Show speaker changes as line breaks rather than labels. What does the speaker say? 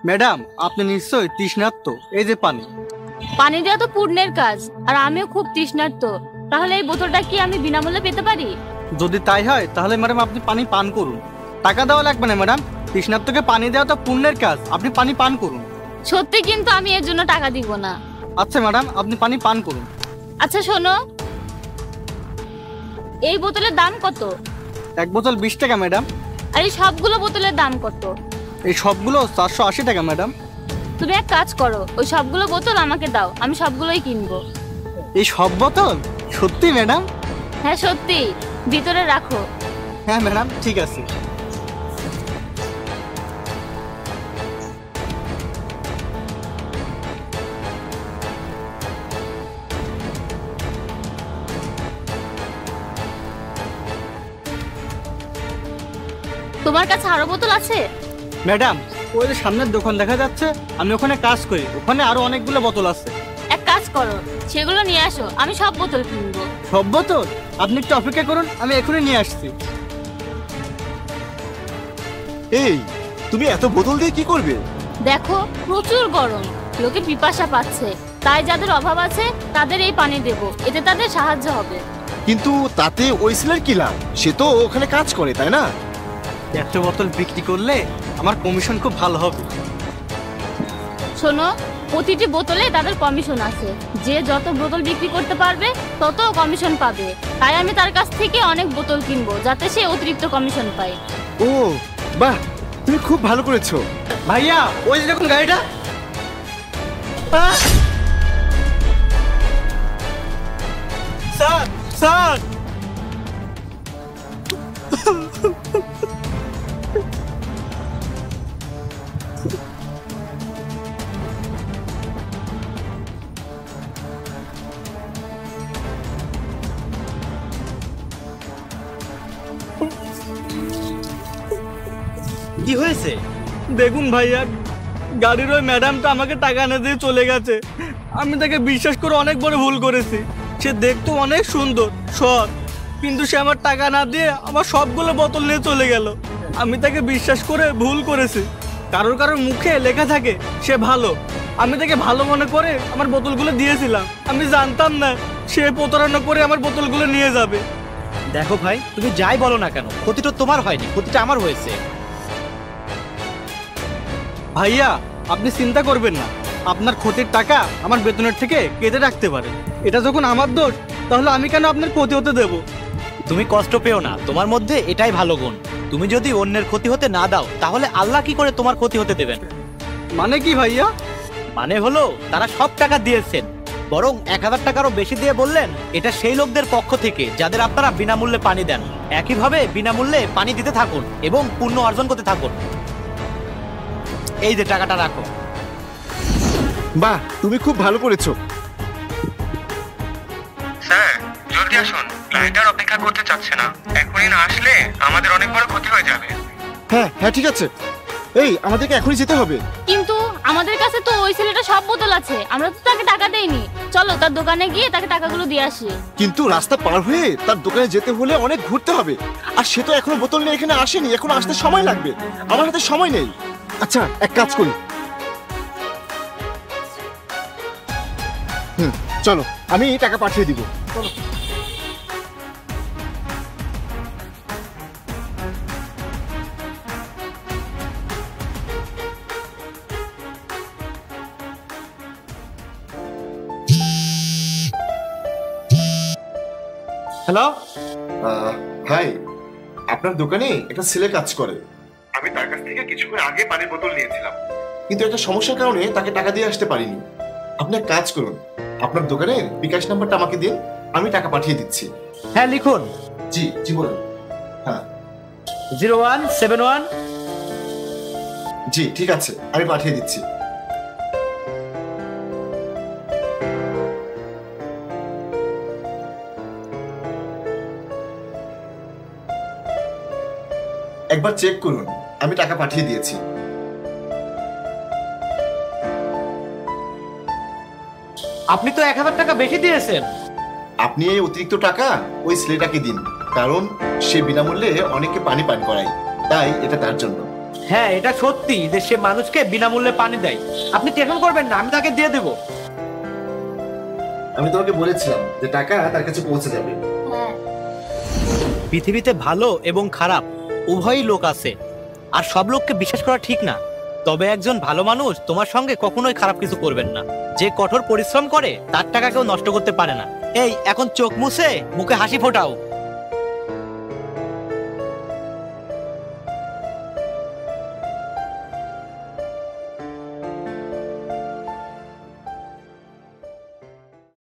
Madam, আপনি নিশ্চয়ই তৃষ্ণার্ত। এই যে পানি।
পানি দেওয়া তো পুণ্যের কাজ, আর আমিও খুব তৃষ্ণার্ত। তাহলে এই বোতলটা কি আমি বিনামূল্যে পেতে পারি?
যদি তাই হয় তাহলে ম্যাডাম আপনি পানি পান করুন। টাকা দেওয়া লাগবে না ম্যাডাম, তৃষ্ণার্তকে পানি দেওয়া তো পুণ্যের কাজ, আপনি পানি পান করুন।
সত্যি, কিন্তু আমি এর জন্য টাকা দিব না।
আচ্ছা ম্যাডাম, আপনি পানি পান করুন।
আচ্ছা শোনো, এই বোতলের দাম কত?
এক বোতল 20 টাকা ম্যাডাম।
আর এই সবগুলো বোতলের দাম কত?
এই সবগুলো 480 টাকা ম্যাডাম।
তুমি এক কাজ করো, ওই সবগুলো বোতল আমাকে দাও, আমি সবগুলোই কিনবো।
এই সব বোতল? সত্যি ম্যাডাম?
হ্যাঁ সত্যি, ভিতরে রাখো।
হ্যাঁ ম্যাডাম, ঠিক আছে।
তোমার কাছে আরো বোতল আছে?
ম্যাডাম, ওই যে সামনের দোকান দেখা যাচ্ছে, আমি ওখানে কাজ করি, ওখানে আরো অনেকগুলো বোতল আছে।
এক কাজ করো, সেগুলো নিয়ে আসো, আমি সব বোতল কিনবো।
সব বোতল? আপনি একটু অপেক্ষা করুন, আমি এখনই নিয়ে আসছি।
এই, তুমি এত বোতল দিয়ে কি করবে?
দেখো প্রচুর গরম, লোকে পিপাসা পাচ্ছে, তাই যাদের অভাব আছে তাদের এই পানি দেব, এতে তাদের সাহায্য হবে।
কিন্তু তাতে ওই ছেলের কি লাভ? সে তো ওখানে কাজ করে, তাই না?
এত বোতল বিক্রি করলে আমার কমিশন খুব ভালো হবে।
শোনো, প্রতিটি বোতলে তাদের কমিশন আছে, যে যত বোতল বিক্রি করতে পারবে তত কমিশন পাবে। তাই আমি তার কাছ থেকে অনেক বোতল কিনবো, যাতে সে অতিরিক্ত কমিশন পায়।
ও বাহ, তুমি খুব ভালো করেছো।
ভাইয়া, ওই যে দেখুন গাড়িটা। Sir, sir.
কি হয়েছে?
দেখুন ভাইয়া, গাড়ির ওই ম্যাডামটা আমাকে টাকা না দিয়ে চলে গেছে। আমি তাকে বিশ্বাস করে অনেক বড় ভুল করেছি। সে দেখতে অনেক সুন্দর, সৎ, কিন্তু সে আমার টাকা না দিয়ে আমার সবগুলো বোতল নিয়ে চলে গেল। আমি তাকে বিশ্বাস করে ভুল করেছি। কারোর কারোর মুখে লেখা থাকে সে ভালো, আমি তাকে ভালো মনে করে আমার বোতলগুলো দিয়েছিলাম। আমি জানতাম না সে প্রতারণা করে আমার বোতলগুলো নিয়ে যাবে।
দেখো ভাই, তুমি যাই বলো না কেন, ক্ষতিটা তোমার হয়নি, ক্ষতিটা আমার হয়েছে।
ভাইয়া, আপনি চিন্তা করবেন না, আপনার ক্ষতির টাকা আমার বেতনের থেকে কেটে রাখতে পারেন। এটা যখন আমার দোষ, তাহলে আমি কেন আপনার ক্ষতি হতে দেব?
তুমি কষ্ট পেও না, তোমার মধ্যে এটাই ভালো গুণ। তুমি যদি অন্যের ক্ষতি হতে না দাও, তাহলে আল্লাহ কি করে তোমার ক্ষতি হতে দেবেন?
মানে কি ভাইয়া?
মানে হলো, তারা সব টাকা দিয়েছেন, বরং 1000 টাকারও বেশি দিয়ে বললেন এটা সেই লোকদের পক্ষ থেকে যাদের আপনারা বিনামূল্যে পানি দেন। একইভাবে বিনামূল্যে পানি দিতে থাকুন এবং পুণ্য অর্জন করতে থাকুন। এই যে টাকাটা রাখো।
বাহ, তুমি খুব ভালো করেছো।
স্যার, জলদি আসুন, ক্লায়েন্ট আর অপেক্ষা করতে চাচ্ছে না। এখনই না আসলে আমাদের অনেক বড় ক্ষতি হয়ে যাবে।
হ্যাঁ হ্যাঁ, ঠিক আছে। এই, আমাদেরকে এখনই যেতে হবে।
কিন্তু আমাদের কাছে তো ওই ছেলেটা সব বোতল আছে, আমরা তো তাকে টাকা দেইনি। চলো তার দোকানে গিয়ে তাকে টাকাগুলো দিয়ে আসি।
কিন্তু রাস্তা পার হয়ে তার দোকানে যেতে হলে অনেক ঘুরতে হবে, আর সে তো এখনো বোতল নিয়ে এখানে আসেনি, এখন আসতে সময় লাগবে। আমার হাতে সময় নেই। আচ্ছা, এক কাজ করি। চলো, আমি টাকা পাঠিয়ে দিব। চলো।
হ্যালো,
হাই, আপনার দোকানে একটা ছেলে কাজ করে।
আমি তার কাছ থেকে কিছুক্ষণ আগে পানির বোতল নিয়েছিলাম।
কিন্তু একটা সমস্যার কারণে তাকে টাকা দিয়ে আসতে পারিনি। আপনি এক কাজ করুন, আপনার দোকানের বিকাশ নাম্বারটা আমাকে দিন, আমি টাকা পাঠিয়ে দিচ্ছি।
হ্যাঁ লিখুন।
জি জি, বলুন। হ্যাঁ,
0171।
জি ঠিক আছে, আমি পাঠিয়ে দিচ্ছি। একবার চেক করুন, আমি টাকা পাঠিয়ে দিয়েছি।
আপনি তো 1000 টাকা বেশি দিয়েছেন।
আপনি এই অতিরিক্ত টাকা ওই ছেলেটাকে দিন, কারণ সে বিনামূল্যে অনেককে পানি পান করায়, তাই এটা তার জন্য।
হ্যাঁ, এটা সত্যি যে সে মানুষকে বিনামূল্যে পানি দেয়। আপনি টেনশন করবেন না, আমি তাকে দিয়ে দেবো।
আমি তোমাকে বলেছিলাম যে টাকা তার কাছে পৌঁছে যাবে।
হ্যাঁ।
পৃথিবীতে ভালো এবং খারাপ উভয়ই লোক আছে, আর সব লোককে বিশ্বাস করা ঠিক না। তবে একজন ভালো মানুষ তোমার সঙ্গে কখনোই খারাপ কিছু করবেন না। যে কঠোর পরিশ্রম করে তার টাকা কেউ নষ্ট করতে পারে না। এই এখন চোখ মুছে মুখে হাসি ফোটাও।